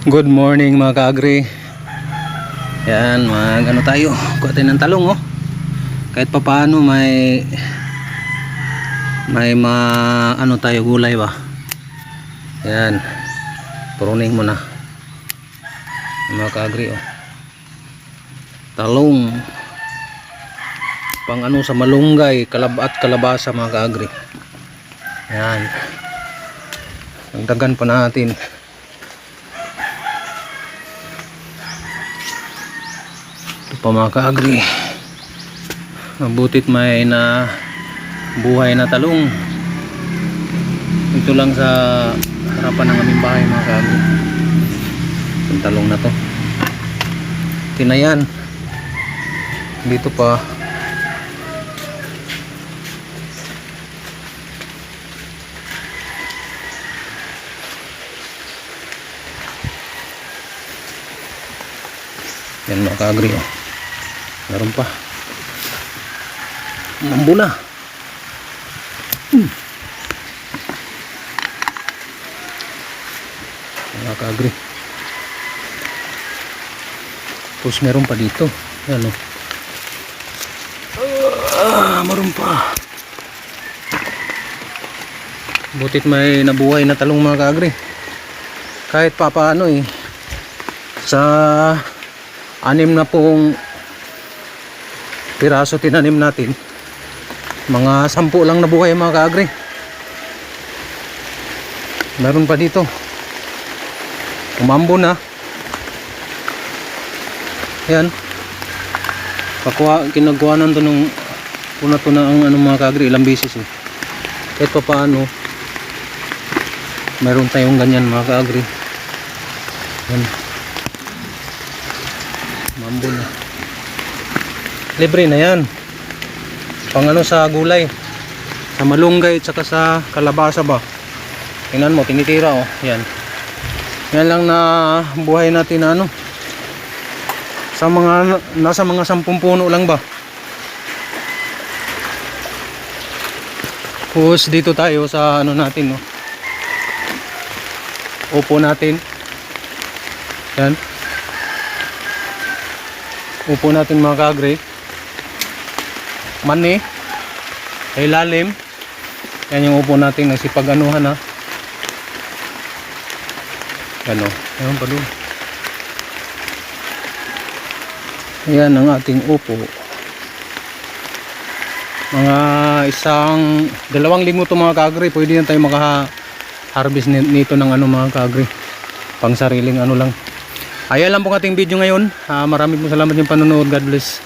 Good morning mga ka-agri. Yan, ano tayo, kuha tayo ng talong oh. Kahit pa paano may ano tayo, gulay ba. Yan, pruning mo na mga ka-agri oh. Talong pang ano sa malunggay, at kalabasa mga ka-agri. Yan, dagdagan pa natin. Pa mga ka-agri, mabutit may na buhay na talong. Ito lang sa harapan ng aming bahay mga ka-agri, yung talong na to. Tinayan dito pa. Yan mga ka-agri oh. Meron pa. Mambo na. Mga ka-agri. Tapos meron pa dito. Yan o. Meron pa. Butit may nabuhay na talong mga ka-agri. Kahit pa paano eh. Sa 6 na pong piraso tinanim natin, mga 10 lang nabuhay mga ka-agri. Meron pa dito, umambo na. Yan, kinagawanan to nung una to na ang ano mga ka-agri, ilang beses eh. Kahit pa paano meron tayong ganyan mga ka-agri. Yan, umambo na. Libre na yan, pang ano sa gulay, sa malunggay at saka sa kalabasa ba. Tingnan mo, tinitira oh. Yan, yan lang na buhay natin na ano, sa mga nasa mga 10 puno lang ba. Tapos dito tayo sa ano natin no, upo natin. Yan, upo natin mga ka-agri. Mani ay lalim. Yan yung upo natin nagsipag-anuhan ha. Ano, ayun pa doon. Yan ang ating upo. Mga 2 linggo to mga ka-agri, pwede na tayo maka-harvest nito ng ano mga ka-agri, pang sariling ano lang. Ayan lang po ating video ngayon. Maraming salamat yung panonood. God bless.